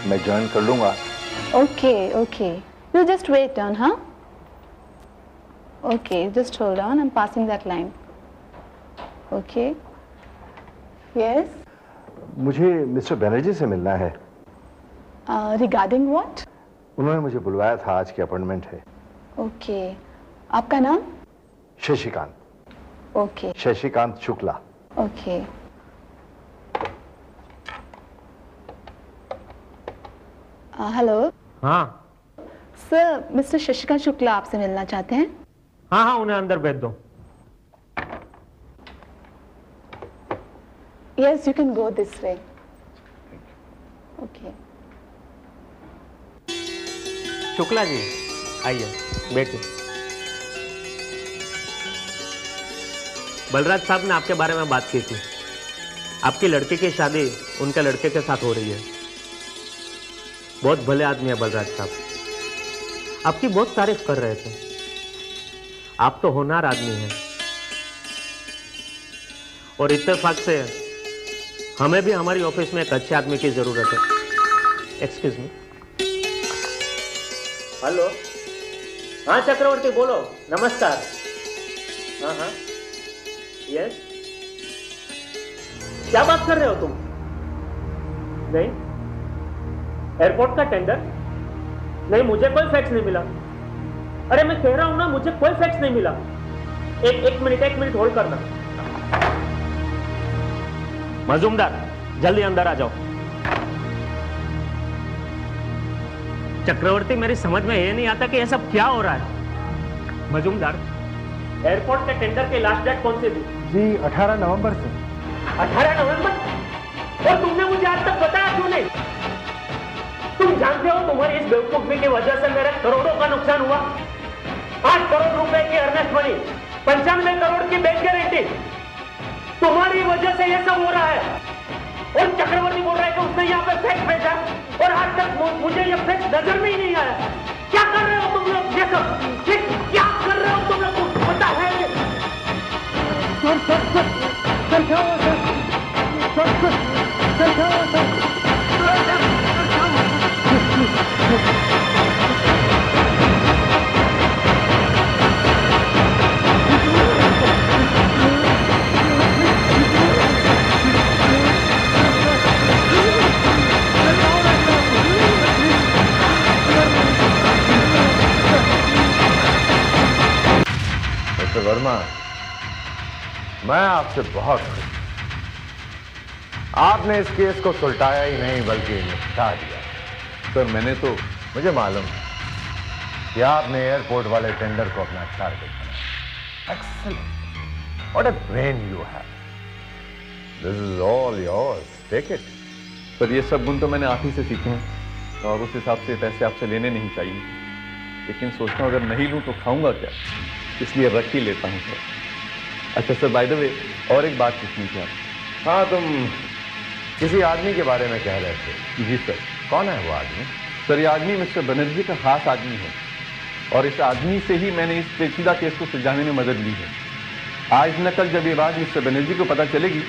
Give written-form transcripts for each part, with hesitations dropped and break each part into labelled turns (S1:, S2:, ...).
S1: मैं ज्वाइन कर लूंगा।
S2: Okay. We'll just wait on, huh? Okay, just hold on. I'm passing that line. Okay. Yes.
S1: मुझे mister Banerjee से मिलना है।
S2: Regarding what?
S1: उन्होंने मुझे बुलवाया था, आज की अपॉइंटमेंट है।
S2: Okay. आपका नाम?
S1: Shashikant.
S2: Okay.
S1: Shashikant Shukla.
S2: Okay. Hello.
S3: हाँ
S2: सर, मिस्टर शशिकांत शुक्ला आपसे मिलना चाहते हैं।
S3: हाँ, उन्हें अंदर भेज दो।
S2: Yes, you can go this way. Okay.
S3: Shukla ji आइए, बैठिए। बलराज साहब ने आपके बारे में बात की थी। आपकी लड़की की शादी उनके लड़के के साथ हो रही है। बहुत भले आदमी है बलराज साहब, आपकी बहुत तारीफ कर रहे थे। आप तो होनहार आदमी हैं और इत्तेफाक से हमें भी हमारी ऑफिस में एक अच्छे आदमी की जरूरत है। Excuse me. हेलो। हाँ चक्रवर्ती बोलो। नमस्कार। हाँ यस। क्या बात कर रहे हो तुम? नहीं, एयरपोर्ट का टेंडर नहीं, मुझे कोई फैक्स नहीं मिला। अरे मैं कह रहा हूं ना, मुझे कोई फैक्स नहीं मिला। एक मिनट होल्ड करना। मजूमदार जल्दी अंदर आ जाओ। चक्रवर्ती, मेरी समझ में ये नहीं आता कि ये सब क्या हो रहा है। मजूमदार, एयरपोर्ट के टेंडर की लास्ट डेट कौन सी थी?
S1: जी 18 नवंबर से।
S3: 18 नवंबर? और तुमने मुझे आज तक बताया क्यों नहीं? तुम जानते हो तुम्हारी इस बेवकूफी की वजह से मेरे करोड़ों का नुकसान हुआ। 8 करोड़ रुपए की अर्नेस्ट मनी, 95 करोड़ की बैंक गारंटी, तुम्हारी वजह से यह सब हो रहा है। और चक्रवर्ती बोल रहा है कि उसने यहाँ पे फैक्स भेजा और आज तक मुझे ये फैक्स नजर में ही नहीं आया। क्या कर रहे हो तुम लोग? ये सब क्या कर रहे हो तुम लोग? कुछ पता है? सर क्या हुआ सर?
S1: मिस्टर वर्मा, मैं आपसे बहुत खुश हूं। आपने इस केस को सुलटाया ही नहीं बल्कि निपटा दिया।
S4: सर मैंने तो,
S1: मुझे मालूम है कि आपने एयरपोर्ट वाले टेंडर को अपना टारगेट बनाया। Excellent, what a brain you have. This is all yours, take it.
S4: Sir ये सब गुण तो मैंने आप ही से सीखे हैं और उस हिसाब से पैसे आपसे लेने नहीं चाहिए, लेकिन सोचता हूँ अगर नहीं लूँ तो खाऊंगा क्या, इसलिए रख ही लेता हूँ सर। अच्छा सर, बाय द वे और एक बात पूछनी थी आप।
S1: हाँ, तुम किसी आदमी के बारे में कह रहे थे।
S4: जी सर।
S1: कौन है वो आदमी?
S4: सर ये आदमी मिस्टर बनर्जी का खास आदमी है और इस आदमी से ही मैंने इस पेचीदा केस को सुलझाने में मदद ली है। आज न कल जब ये बात मिस्टर बनर्जी को पता चलेगी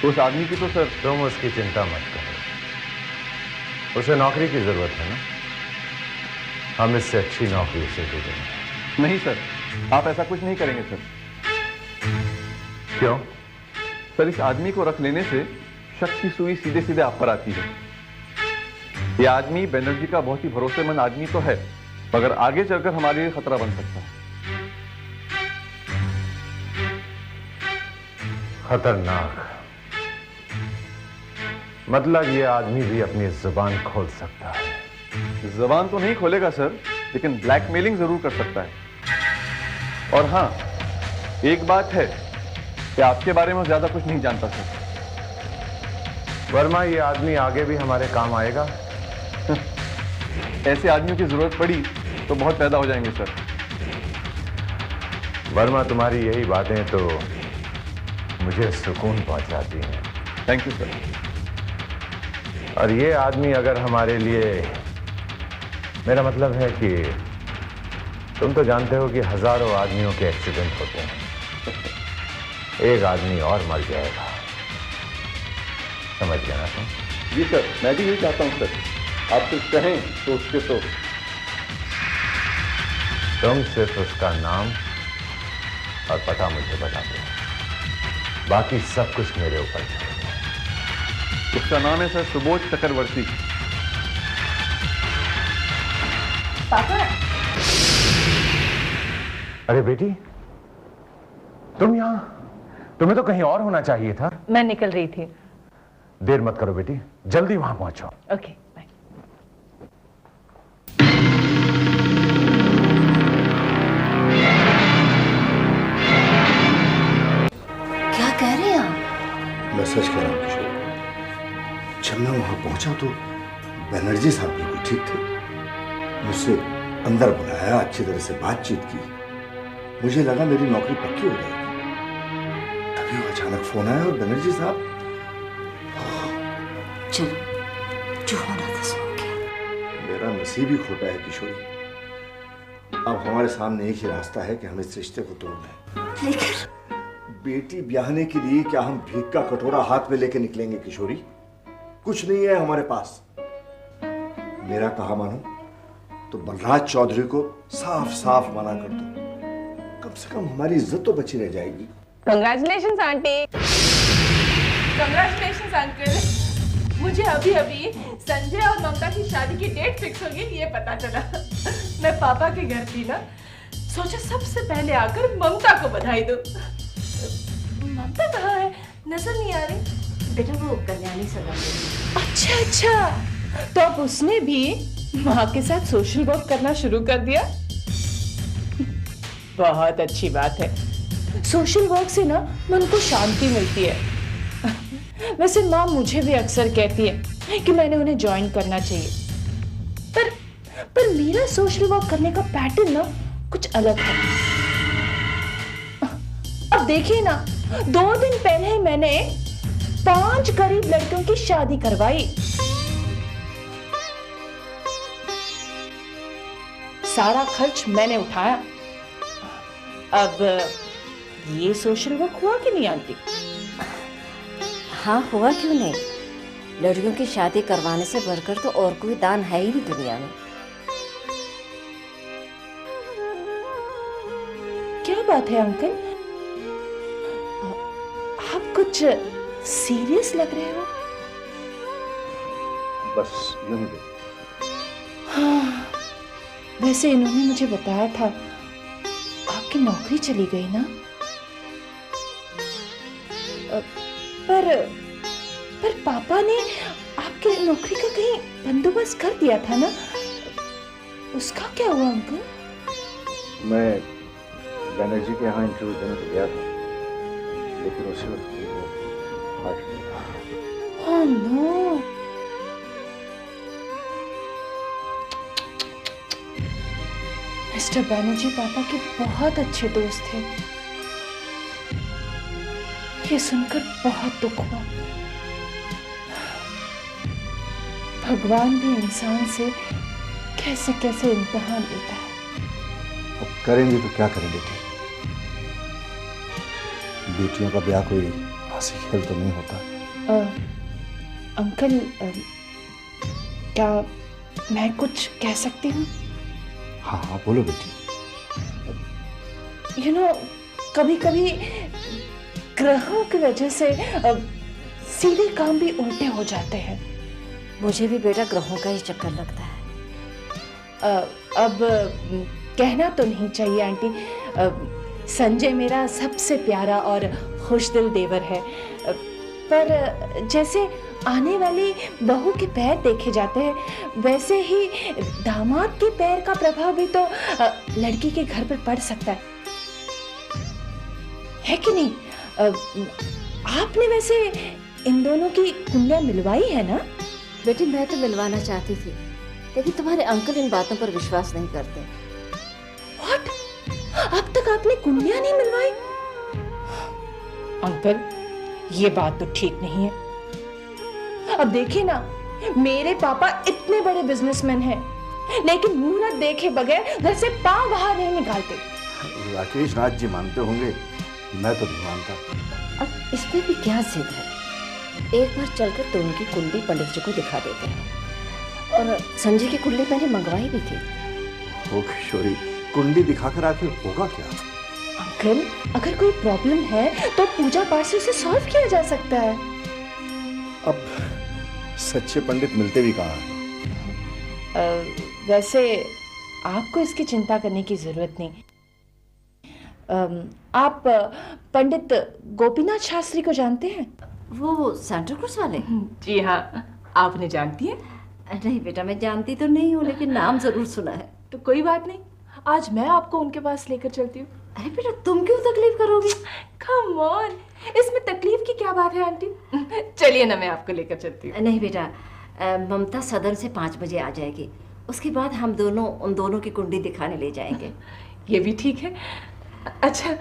S4: तो उस आदमी की तो सर।
S1: तुम उसकी चिंता मत करो, उसे नौकरी की जरूरत है ना, हम इससे अच्छी नौकरी उसे दे देंगे।
S4: नहीं सर, आप ऐसा कुछ नहीं करेंगे सर।
S1: क्यों?
S4: सर इस आदमी को रख लेने से शक की सुई सीधे सीधे आप पर आती है। ये आदमी बनर्जी का बहुत ही भरोसेमंद आदमी तो है, मगर आगे चलकर हमारे लिए खतरा बन सकता है।
S1: खतरनाक मतलब ये आदमी भी अपनी जुबान खोल सकता है।
S4: जुबान तो नहीं खोलेगा सर, लेकिन ब्लैकमेलिंग जरूर कर सकता है। और हाँ, एक बात है कि आपके बारे में ज्यादा कुछ नहीं जानता सर।
S1: वर्मा, ये आदमी आगे भी हमारे काम आएगा।
S4: ऐसे आदमियों की जरूरत पड़ी तो बहुत पैदा हो जाएंगे सर।
S1: वर्मा, तुम्हारी यही बातें तो मुझे सुकून पहुंचाती हैं।
S4: Thank you sir.
S1: और ये आदमी अगर हमारे लिए, मेरा मतलब है कि तुम तो जानते हो कि हजारों आदमियों के एक्सीडेंट होते हैं, एक आदमी और मर जाएगा, समझ गया ना तुम?
S4: जी सर, मैं भी यही चाहता हूं सर। आप सिर्फ कहें तो उसके तो
S1: तुम सिर्फ उसका नाम और पता मुझे बता दो, बाकी सब कुछ मेरे ऊपर छोड़ दो।
S4: उसका नाम है सर सुबोध चक्रवर्ती।
S2: पापा।
S1: अरे बेटी, तुम यहां? तुम्हें तो कहीं और होना चाहिए था।
S5: मैं निकल रही थी।
S1: देर मत करो बेटी, जल्दी वहां पहुंचो।
S5: Okay bye.
S2: क्या कह रहे हैं आप?
S6: मैं सच कह रहा हूँ किशोर, जब मैं वहां पहुंचा तो बनर्जी साहब बिल्कुल ठीक थे। मुझसे अंदर बुलाया, अच्छी तरह से बातचीत की। मुझे लगा मेरी नौकरी पक्की हो जाएगी। तभी वो अचानक फोन आया और बनर्जी साहब।
S2: चलो, जो होना था सो हो गया।
S6: मेरा नसीब ही खोटा है किशोरी। अब हमारे सामने एक ही रास्ता है कि हम इस रिश्ते को तोड़ दें।
S2: लेकिन
S6: बेटी ब्याहने के लिए क्या हम भीख का कटोरा हाथ में लेके निकलेंगे किशोरी? कुछ नहीं है हमारे पास। मेरा कहा मानो तो बलराज चौधरी को साफ साफ मना कर दो। कम से कम हमारी इज्जत तो बची रह जाएगी।
S5: Congratulations aunty.
S7: Congratulations uncle. मुझे अभी अभी संजय और ममता की शादी की डेट फिक्स होगी ये पता चला। मैं पापा के घर थी ना, सोचा सबसे पहले आकर ममता को बधाई दो। ममता कहाँ है? नजर नहीं आ रही।
S5: बेटा वो कल्याणी सगा।
S7: अच्छा अच्छा, तो अब उसने भी माँ के साथ सोशल वर्क करना शुरू कर दिया। बहुत अच्छी बात है। सोशल वर्क से ना मन को शांति मिलती है। वैसे माँ मुझे भी अक्सर कहती है कि मैंने उन्हें ज्वाइन करना चाहिए, पर मेरा सोशल वर्क करने का पैटर्न ना कुछ अलग है। अब देखिए ना, 2 दिन पहले ही मैंने 5 गरीब लड़कियों की शादी करवाई। सारा खर्च मैंने उठाया। अब ये सोशल वर्क हुआ कि नहीं आंटी?
S8: हाँ, हुआ क्यों नहीं। लड़कियों की शादी करवाने से बढ़कर तो और कोई दान है ही नहीं दुनिया में।
S7: क्या बात है अंकल, आप कुछ सीरियस लग रहे हो?
S6: बस यूं ही।
S7: हाँ, वैसे इन्होंने मुझे बताया था आपकी नौकरी चली गई ना। पर पापा ने आपके नौकरी का कहीं बंदोबस्त कर दिया था ना, उसका क्या हुआ अंकल?
S6: मैं बनर्जी के यहाँ इंटरव्यू देने को गया था, लेकिन उसी वक्त वो heart attack.
S7: Oh no. Mister Banerjee पापा के बहुत अच्छे दोस्त थे। ये सुनकर बहुत दुख हुआ। भगवान भी इंसान से कैसे कैसे इम्तिहान लेता है।
S6: अब करेंगे तो क्या करें बेटी? बेटियों का ब्याह कोई हंसी खेल तो नहीं होता।
S7: अंकल, क्या मैं कुछ कह सकती हूँ?
S6: हाँ हाँ बोलो बेटी।
S7: यू नो, कभी कभी ग्रहों की वजह से सीधे काम भी उल्टे हो जाते हैं।
S8: मुझे भी बेटा ग्रहों का ही चक्कर लगता है।
S7: अब कहना तो नहीं चाहिए आंटी, संजय मेरा सबसे प्यारा और खुशदिल देवर है, पर जैसे आने वाली बहू के पैर देखे जाते हैं, वैसे ही दामाद के पैर का प्रभाव भी तो लड़की के घर पर पड़ सकता है कि नहीं? आपने वैसे इन दोनों की कुंडलियां मिलवाई है ना?
S8: बेटी मैं तो मिलवाना चाहती थी, लेकिन तुम्हारे अंकल इन बातों पर विश्वास नहीं करते।
S7: What? अब तक आपने कुंडलियां नहीं मिलवाई? अंकल, ये बात तो ठीक नहीं है। अब देखिए ना, मेरे पापा इतने बड़े बिजनेसमैन हैं, लेकिन मुहूर्त देखे बगैर घर से पांव बाहर नहीं निकालते।
S6: राकेश नाथ जी मानते होंगे, मैं तो नहीं मानता।
S8: अब इसमें भी क्या जिद है? एक बार चलकर तो उनकी कुंडली पंडित जी को दिखा देते हैं। और संजय की कुंडली मैंने मंगवाई भी थी।
S6: ओ किशोरी, कुंडली दिखाकर आखिर होगा क्या?
S7: अंकल, अगर कोई प्रॉब्लम है तो पूजा पाठ से उसे सॉल्व किया जा सकता है।
S6: अब सच्चे पंडित मिलते भी कहाँ हैं?
S7: वैसे आपको इसकी चिंता करने की जरूरत नहीं। आप पंडित गोपीनाथ शास्त्री को जानते हैं?
S8: वो सेंटा क्रूज वाले?
S7: जी हाँ, आप उन्हें जानती हैं?
S8: नहीं बेटा, मैं जानती तो नहीं हूँ, लेकिन नाम जरूर सुना है।
S7: तो कोई बात नहीं, आज मैं आपको उनके पास लेकर चलती हूँ।
S8: अरे बेटा, तुम क्यों तकलीफ करोगी?
S7: कम ऑन, इसमें तकलीफ की क्या बात है आंटी? चलिए ना, मैं आपको लेकर चलती हूँ।
S8: नहीं बेटा, ममता सदन से 5 बजे आ जाएगी। उसके बाद हम दोनों उन दोनों की कुंडली दिखाने ले जाएंगे।
S7: ये भी ठीक है। अच्छा,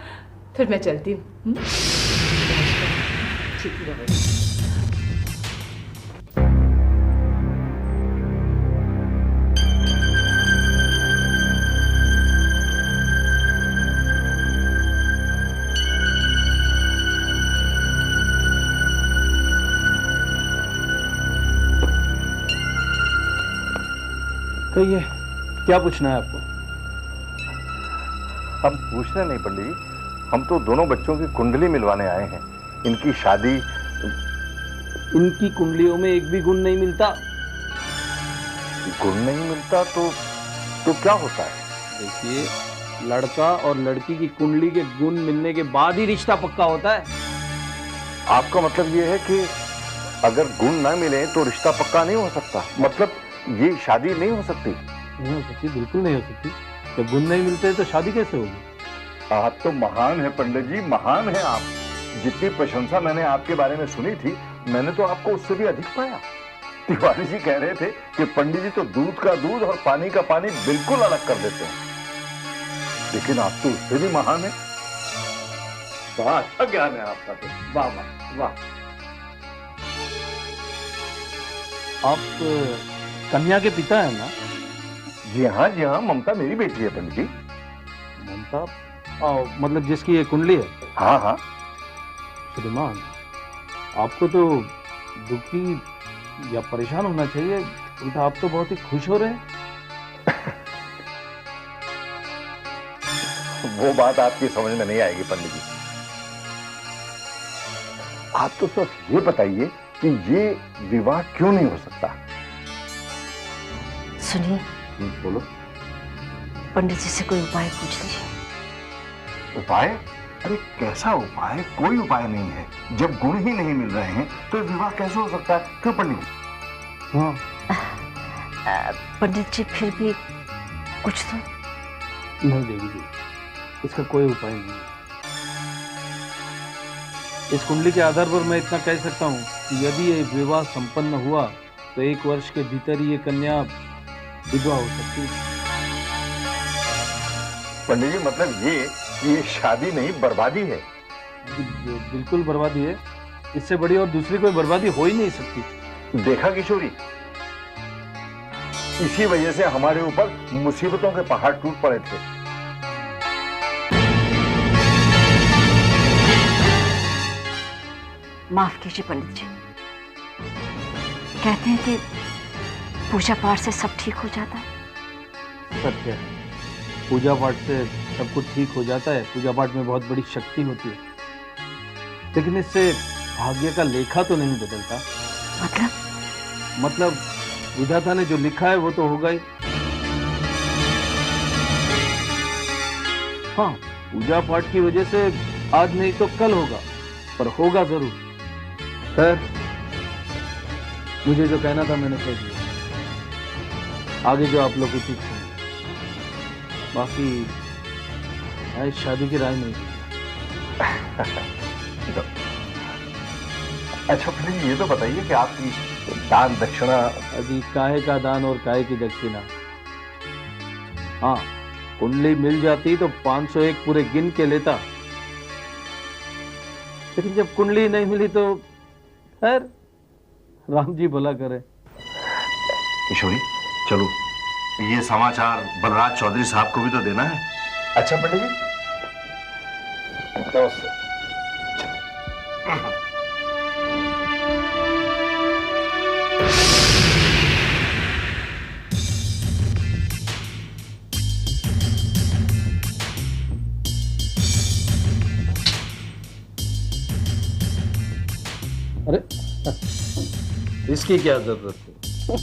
S7: फिर मैं चलती हूँ। ठीक है।
S9: कहिए, क्या पूछना है आपको?
S1: हम पूछने नहीं पंडित जी, हम तो दोनों बच्चों की कुंडली मिलवाने आए हैं। इनकी शादी।
S9: इनकी कुंडलियों में एक भी गुण नहीं मिलता।
S1: गुण नहीं मिलता तो क्या होता है?
S9: देखिए, लड़का और लड़की की कुंडली के गुण मिलने के बाद ही रिश्ता पक्का होता है।
S1: आपका मतलब ये है कि अगर गुण ना मिले तो रिश्ता पक्का नहीं हो सकता? मतलब ये शादी नहीं हो सकती?
S9: नहीं हो सकती, बिल्कुल नहीं हो सकती। जब गुण नहीं मिलते तो शादी कैसे होगी?
S1: आप तो महान है पंडित जी, महान है आप। जितनी प्रशंसा मैंने आपके बारे में सुनी थी, मैंने तो आपको उससे भी अधिक पाया। तिवारी जी कह रहे थे कि पंडित जी तो दूध का दूध और पानी का पानी बिल्कुल अलग कर देते हैं, लेकिन आप तो उससे भी महान है। बड़ा अच्छा ज्ञान है आपका तो। वाह वाह वाह।
S9: आप कन्या के पिता है ना?
S1: जी हाँ जी हाँ, ममता मेरी बेटी है पंडित जी।
S9: ममता? मतलब जिसकी ये कुंडली है?
S1: हाँ हाँ।
S9: श्रीमान, आपको तो दुखी या परेशान होना चाहिए, उल्टा आप तो बहुत ही खुश हो रहे हैं।
S1: वो बात आपकी समझ में नहीं आएगी पंडित जी। आप तो सिर्फ ये बताइए कि ये विवाह क्यों नहीं हो सकता?
S8: सुनिए,
S1: बोलो।
S8: पंडित जी से कोई उपाय पूछ लीजिए।
S1: उपाय? अरे कैसा उपाय? कोई उपाय नहीं है। जब गुण ही नहीं मिल रहे हैं तो विवाह कैसे हो सकता है? क्यों पंडित जी?
S9: हाँ।
S8: पंडित जी, फिर भी कुछ तो।
S9: नहीं देवी जी, इसका कोई उपाय नहीं है। इस कुंडली के आधार पर मैं इतना कह सकता हूँ कि यदि ये विवाह संपन्न हुआ तो 1 वर्ष के भीतर ही ये कन्या विधवा हो सकती है।
S1: पंडित जी, मतलब ये शादी नहीं, बर्बादी है।
S9: बिल्कुल बर्बादी है। इससे बड़ी और दूसरी कोई बर्बादी हो ही नहीं सकती।
S1: देखा किशोरी, इसी वजह से हमारे ऊपर मुसीबतों के पहाड़ टूट पड़े थे।
S8: माफ कीजिए पंडित जी, कहते हैं कि पूजा पाठ से सब ठीक हो जाता है।
S9: सत्य है, पूजा पाठ से सब कुछ ठीक हो जाता है। पूजा पाठ में बहुत बड़ी शक्ति होती है, लेकिन इससे भाग्य का लेखा तो नहीं बदलता। मतलब विधाता ने जो लिखा है वो तो होगा ही। हाँ, पूजा पाठ की वजह से आज नहीं तो कल होगा, पर होगा जरूर। खैर, मुझे जो कहना था मैंने कह दिया। आगे जो आप लोग उचित हैं, बाकी मैं इस शादी की राय नहीं दूंगा।
S1: अच्छा फिर ये तो बताइए कि आपकी दान दक्षिणा?
S9: अभी काहे का दान और काहे की दक्षिणा? हाँ, कुंडली मिल जाती तो 501 पूरे गिन के लेता, लेकिन जब कुंडली नहीं मिली तो खैर राम जी भला करे।
S1: किशोरी चलो, ये समाचार बलराज चौधरी साहब को भी तो देना है। अच्छा पंडित जी, नमस्ते।
S9: इसकी क्या जरूरत है?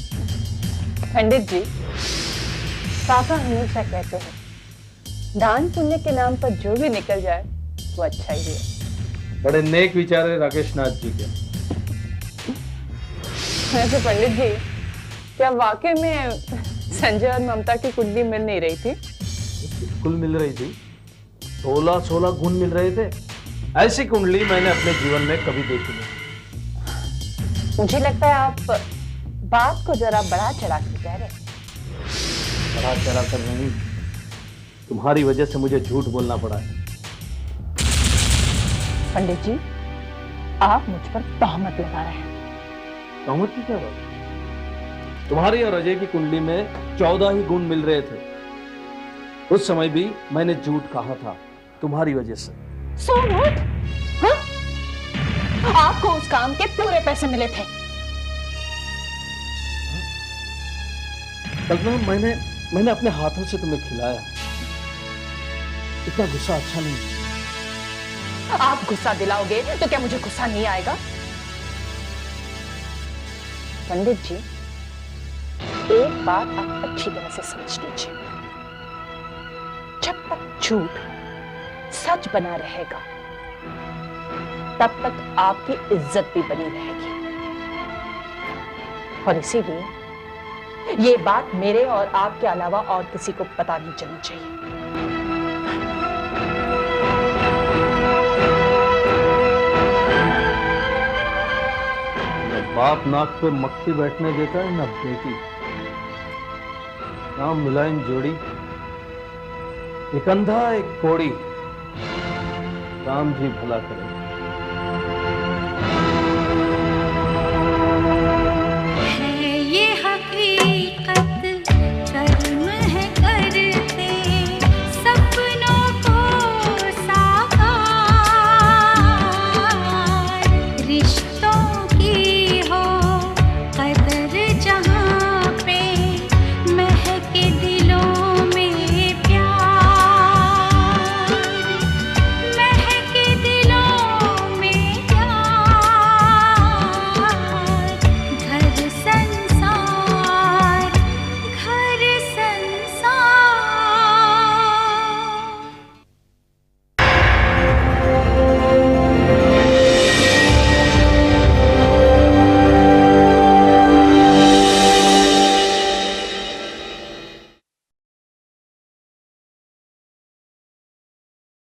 S5: पंडित जी, पापा हमेशा कहते हैं दान पुण्य के नाम पर जो भी निकल जाए वो अच्छा ही है।
S9: बड़े नेक विचार है राकेश नाथ जी के।
S5: वैसे पंडित जी, क्या वाकई में संजय और ममता की कुंडली मिल नहीं रही थी?
S9: बिल्कुल मिल रही थी। 16 गुण मिल रहे थे। ऐसी कुंडली मैंने अपने जीवन में कभी देखी नहीं।
S5: मुझे लगता है आप बात को जरा बढ़ा चढ़ा के कह रहे हैं।
S9: बढ़ा चढ़ा कर नहीं, तुम्हारी वजह से मुझे झूठ बोलना पड़ा है।
S5: पंडित जी, आप मुझ पर तोहमत लगा रहे हैं।
S9: तोहमत की क्या बात? तुम्हारी और अजय की कुंडली में 14 ही गुण मिल रहे थे। उस समय भी मैंने झूठ कहा था तुम्हारी वजह से।
S5: So what? हाँ? आपको उस काम के पूरे पैसे मिले थे।
S9: कल्पना, मैंने अपने हाथों से तुम्हें खिलाया। इतना गुस्सा अच्छा नहीं।
S5: आप गुस्सा दिलाओगे तो क्या मुझे गुस्सा नहीं आएगा? पंडित जी, एक बात आप अच्छी तरह से समझ लीजिए, जब तक झूठ सच बना रहेगा तब तक आपकी इज्जत भी बनी रहेगी। और इसीलिए ये बात मेरे और आपके अलावा और किसी को पता नहीं चलनी चाहिए।
S9: बाप नाक पे मक्खी बैठने देता है ना बेटी। ना मुलायम जोड़ी, एक अंधा एक कोड़ी, राम जी भला करे।